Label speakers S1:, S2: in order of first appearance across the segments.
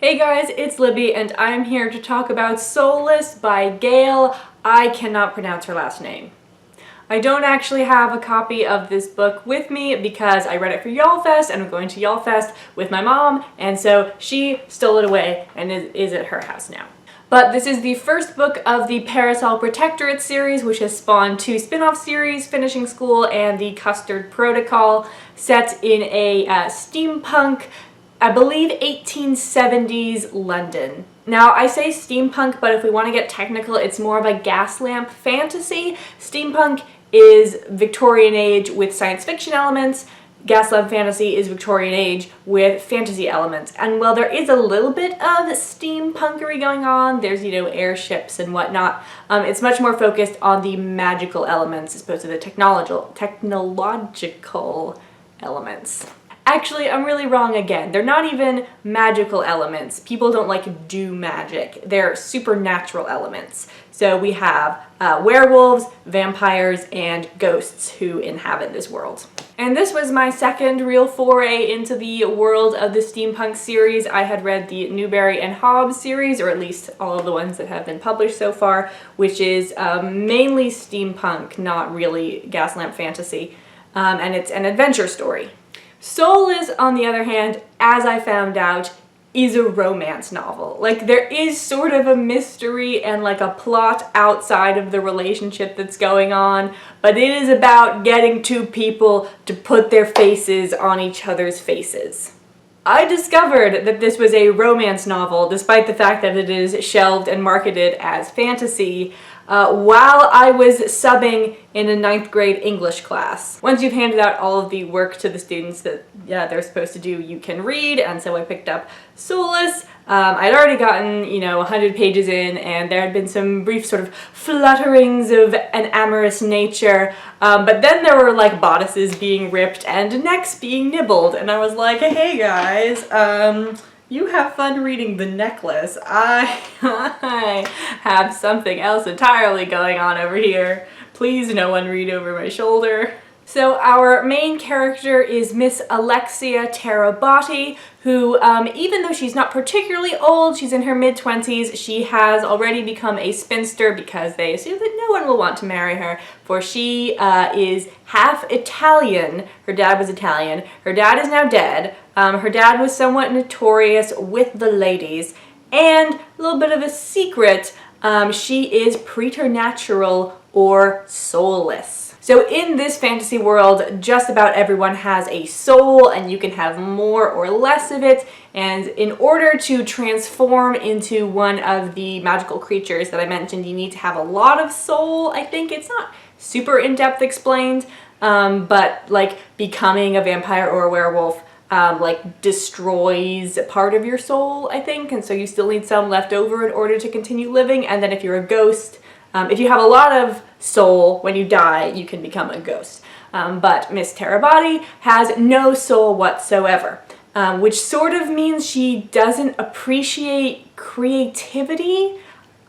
S1: Hey guys, it's Libby and I'm here to talk about Soulless by GAIL. I cannot pronounce her last name. I don't actually have a copy of this book with me because I read it for YALLFest and I'm going to YALLFest with my mom, and so she stole it away and is at her house now. But this is the first book of the Parasol Protectorate series, which has spawned two spin-off series, Finishing School and the Custard Protocol, set in a steampunk, I believe 1870s London. Now, I say steampunk, but if we want to get technical, it's more of a gas lamp fantasy. Steampunk is Victorian age with science fiction elements. Gas lamp fantasy is Victorian age with fantasy elements. And while there is a little bit of steampunkery going on, there's, airships and whatnot, it's much more focused on the magical elements as opposed to the technological elements. Actually, I'm really wrong again. They're not even magical elements. People don't do magic. They're supernatural elements. So we have werewolves, vampires, and ghosts who inhabit this world. And this was my second real foray into the world of the steampunk series. I had read the Newbery and Hobbs series, or at least all of the ones that have been published so far, which is mainly steampunk, not really gaslamp fantasy, and it's an adventure story. Soulless, on the other hand, as I found out, is a romance novel. There is sort of a mystery and a plot outside of the relationship that's going on, but it is about getting two people to put their faces on each other's faces. I discovered that this was a romance novel, despite the fact that it is shelved and marketed as fantasy, while I was subbing in a 9th grade English class. Once you've handed out all of the work to the students that they're supposed to do, you can read, and so I picked up Soulless. I'd already gotten, 100 pages in, and there had been some brief sort of flutterings of an amorous nature, but then there were bodices being ripped and necks being nibbled, and I was like, hey guys, you have fun reading The Necklace. I have something else entirely going on over here. Please no one read over my shoulder. So our main character is Miss Alexia Terabatti, who, even though she's not particularly old, she's in her mid-20s, she has already become a spinster because they assume that no one will want to marry her, for she is half Italian. Her dad was Italian. Her dad is now dead. Her dad was somewhat notorious with the ladies, and a little bit of a secret, she is preternatural or soulless. So in this fantasy world, just about everyone has a soul, and you can have more or less of it, and in order to transform into one of the magical creatures that I mentioned, you need to have a lot of soul. I think it's not super in-depth explained, but becoming a vampire or a werewolf destroys part of your soul, I think, and so you still need some left over in order to continue living. And then if you're a ghost, if you have a lot of soul, when you die, you can become a ghost. But Miss Terabatti has no soul whatsoever, which sort of means she doesn't appreciate creativity,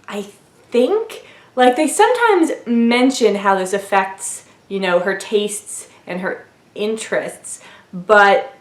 S1: I think. They sometimes mention how this affects, her tastes and her interests, but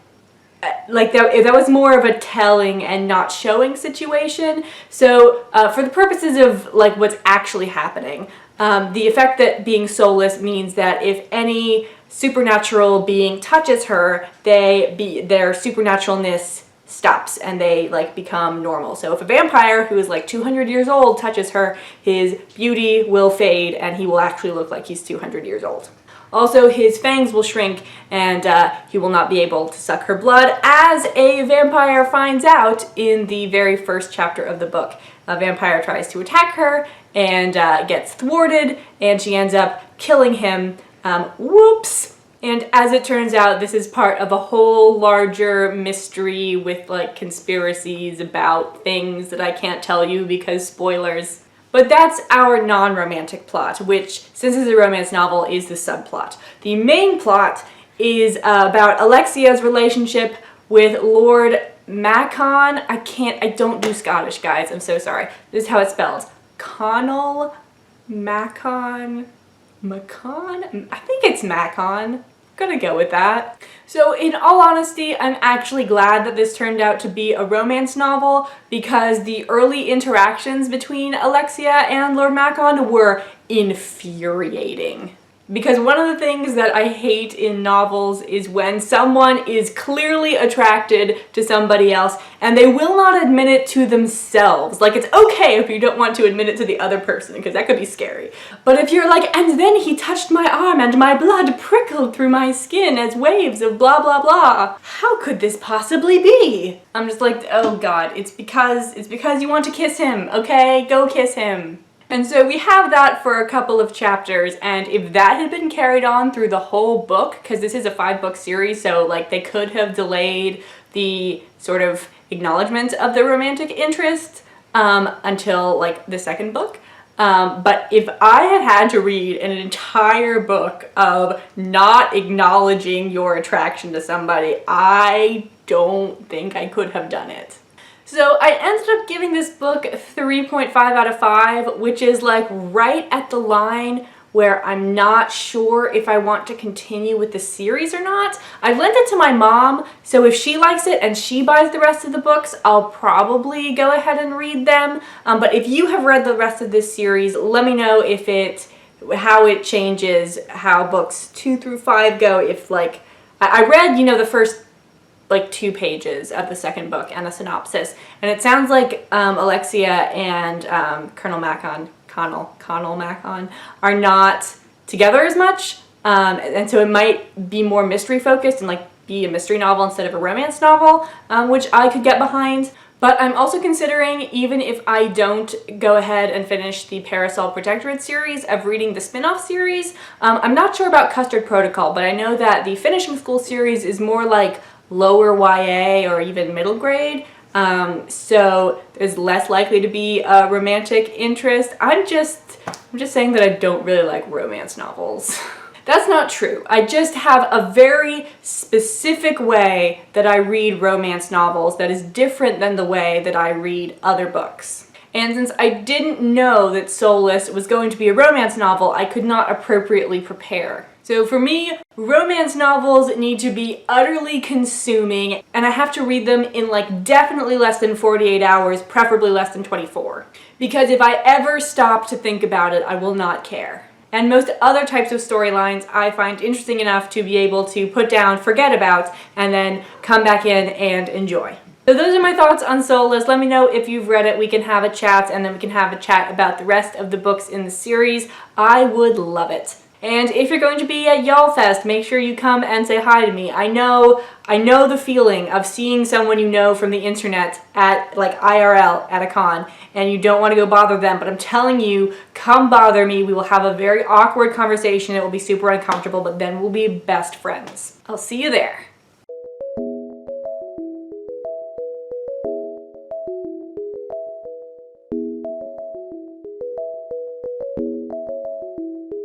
S1: that was more of a telling and not showing situation. So for the purposes of what's actually happening, the effect that being soulless means that if any supernatural being touches her, their supernaturalness stops and they become normal. So if a vampire who is 200 years old touches her, his beauty will fade and he will actually look like he's 200 years old. Also, his fangs will shrink and he will not be able to suck her blood, as a vampire finds out in the very first chapter of the book. A vampire tries to attack her and gets thwarted, and she ends up killing him. Whoops! And as it turns out, this is part of a whole larger mystery with conspiracies about things that I can't tell you because spoilers. But that's our non-romantic plot, which, since it's a romance novel, is the subplot. The main plot is about Alexia's relationship with Lord Macon. I don't do Scottish, guys, I'm so sorry. This is how it's spelled. Macon? I think it's Macon. gonna go with that. So in all honesty, I'm actually glad that this turned out to be a romance novel because the early interactions between Alexia and Lord Macon were infuriating. Because one of the things that I hate in novels is when someone is clearly attracted to somebody else and they will not admit it to themselves. Like, it's okay if you don't want to admit it to the other person, because that could be scary. But if you're like, and then he touched my arm and my blood prickled through my skin as waves of blah blah blah, how could this possibly be? I'm just like, oh god, it's because you want to kiss him, okay? Go kiss him. And so we have that for a couple of chapters, and if that had been carried on through the whole book, because this is a 5-book series, so like they could have delayed the sort of acknowledgement of the romantic interest until like the 2nd book. But if I had to read an entire book of not acknowledging your attraction to somebody, I don't think I could have done it. So I ended up giving this book 3.5 out of 5, which is like right at the line where I'm not sure if I want to continue with the series or not. I've lent it to my mom, so if she likes it and she buys the rest of the books, I'll probably go ahead and read them. But if you have read the rest of this series, let me know how it changes, how books 2 through 5 go. If like, I read, you know, the first like 2 pages of the 2nd book and a synopsis, and it sounds like Alexia and Connell Macon are not together as much, and so it might be more mystery focused and like be a mystery novel instead of a romance novel, which I could get behind. But I'm also considering, even if I don't go ahead and finish the Parasol Protectorate series, of reading the spin-off series. I'm not sure about Custard Protocol, but I know that the Finishing School series is more like lower YA or even middle grade, so there's less likely to be a romantic interest. I'm just saying that I don't really like romance novels. That's not true. I just have a very specific way that I read romance novels that is different than the way that I read other books. And since I didn't know that Soulless was going to be a romance novel, I could not appropriately prepare. So for me, romance novels need to be utterly consuming, and I have to read them in like definitely less than 48 hours, preferably less than 24. Because if I ever stop to think about it, I will not care. And most other types of storylines I find interesting enough to be able to put down, forget about, and then come back in and enjoy. So those are my thoughts on Soulless. Let me know if you've read it. We can have a chat, and then we can have a chat about the rest of the books in the series. I would love it. And if you're going to be at Y'all Fest, make sure you come and say hi to me. I know the feeling of seeing someone you know from the internet at like IRL at a con, and you don't want to go bother them, but I'm telling you, come bother me. We will have a very awkward conversation. It will be super uncomfortable, but then we'll be best friends. I'll see you there.